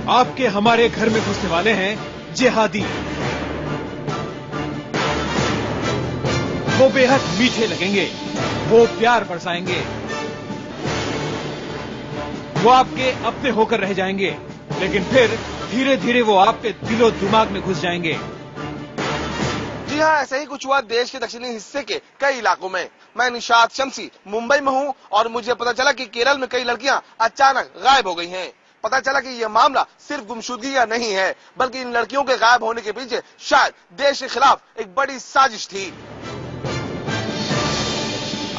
आपके हमारे घर में घुसने वाले हैं जिहादी। वो बेहद मीठे लगेंगे, वो प्यार बरसाएंगे, वो आपके अपने होकर रह जाएंगे, लेकिन फिर धीरे धीरे वो आपके दिलो दिमाग में घुस जाएंगे। जी हाँ, ऐसा ही कुछ हुआ देश के दक्षिणी हिस्से के कई इलाकों में। मैं निशात शम्सी मुंबई में हूँ और मुझे पता चला कि केरल में कई लड़कियां अचानक गायब हो गई हैं। पता चला कि यह मामला सिर्फ गुमशुदगी का नहीं है, बल्कि इन लड़कियों के गायब होने के पीछे शायद देश के खिलाफ एक बड़ी साजिश थी।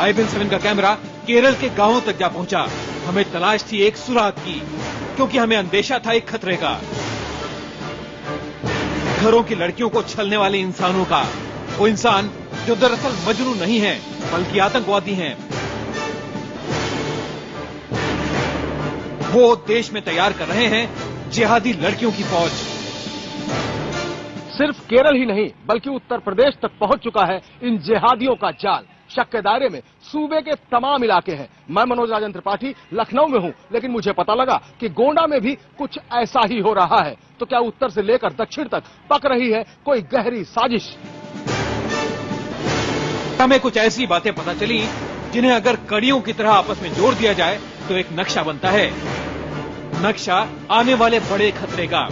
IBN7 का कैमरा केरल के गांवों तक जा पहुंचा। हमें तलाश थी एक सुराग की, क्योंकि हमें अंदेशा था एक खतरे का, घरों की लड़कियों को छलने वाले इंसानों का। वो इंसान जो दरअसल मजनू नहीं है, बल्कि आतंकवादी हैं। वो देश में तैयार कर रहे हैं जिहादी लड़कियों की फौज। सिर्फ केरल ही नहीं, बल्कि उत्तर प्रदेश तक पहुंच चुका है इन जिहादियों का जाल। शक के दायरे में सूबे के तमाम इलाके हैं। मैं मनोज राजन त्रिपाठी लखनऊ में हूं, लेकिन मुझे पता लगा कि गोंडा में भी कुछ ऐसा ही हो रहा है। तो क्या उत्तर से लेकर दक्षिण तक पक रही है कोई गहरी साजिश? हमें कुछ ऐसी बातें पता चली जिन्हें अगर कड़ियों की तरह आपस में जोड़ दिया जाए तो एक नक्शा बनता है। नक्शा आने वाले बड़े खतरे का।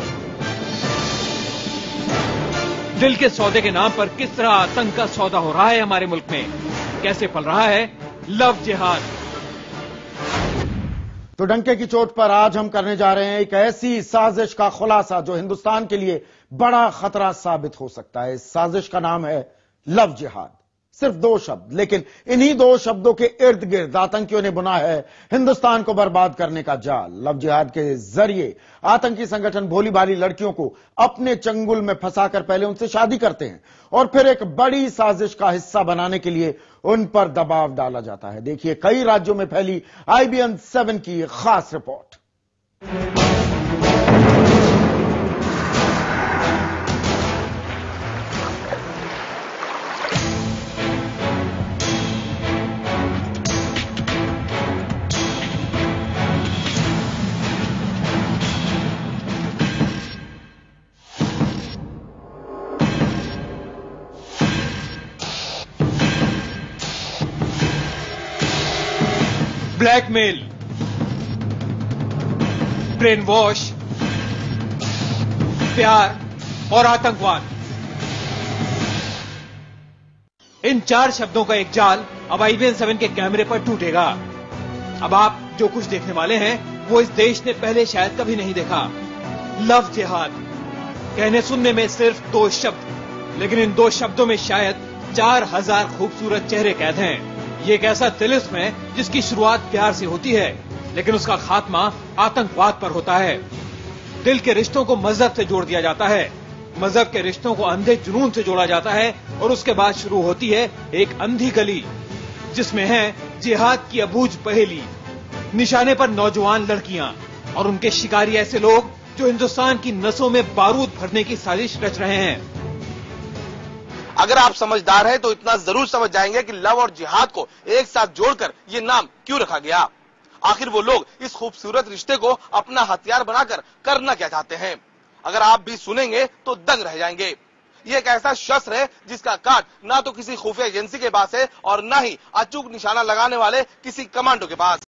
दिल के सौदे के नाम पर किस तरह आतंक का सौदा हो रहा है हमारे मुल्क में, कैसे फल रहा है लव जिहाद। तो डंके की चोट पर आज हम करने जा रहे हैं एक ऐसी साजिश का खुलासा जो हिंदुस्तान के लिए बड़ा खतरा साबित हो सकता है। इस साजिश का नाम है लव जिहाद। सिर्फ 2 शब्द, लेकिन इन्हीं 2 शब्दों के इर्द गिर्द आतंकियों ने बुना है हिंदुस्तान को बर्बाद करने का जाल। लव जिहाद के जरिए आतंकी संगठन भोली भाली लड़कियों को अपने चंगुल में फंसाकर पहले उनसे शादी करते हैं और फिर एक बड़ी साजिश का हिस्सा बनाने के लिए उन पर दबाव डाला जाता है। देखिए कई राज्यों में फैली IBN7 की खास रिपोर्ट। ब्लैकमेल, ब्रेन वॉश, प्यार और आतंकवाद, इन 4 शब्दों का एक जाल अब IBN7 के कैमरे पर टूटेगा। अब आप जो कुछ देखने वाले हैं वो इस देश ने पहले शायद कभी नहीं देखा। लव जिहाद कहने सुनने में सिर्फ 2 शब्द, लेकिन इन 2 शब्दों में शायद 4000 खूबसूरत चेहरे कैद हैं। ये एक ऐसा तिलिस्म है जिसकी शुरुआत प्यार से होती है, लेकिन उसका खात्मा आतंकवाद पर होता है। दिल के रिश्तों को मजहब से जोड़ दिया जाता है, मजहब के रिश्तों को अंधे जुनून से जोड़ा जाता है, और उसके बाद शुरू होती है एक अंधी गली जिसमें है जिहाद की अबूझ पहेली। निशाने पर नौजवान लड़कियां और उनके शिकारी ऐसे लोग जो हिंदुस्तान की नसों में बारूद भरने की साजिश रच रहे हैं। अगर आप समझदार हैं तो इतना जरूर समझ जाएंगे कि लव और जिहाद को एक साथ जोड़कर ये नाम क्यों रखा गया। आखिर वो लोग इस खूबसूरत रिश्ते को अपना हथियार बनाकर करना क्या चाहते हैं। अगर आप भी सुनेंगे तो दंग रह जाएंगे। ये एक ऐसा शस्त्र है जिसका काट ना तो किसी खुफिया एजेंसी के पास है और ना ही अचूक निशाना लगाने वाले किसी कमांडो के पास।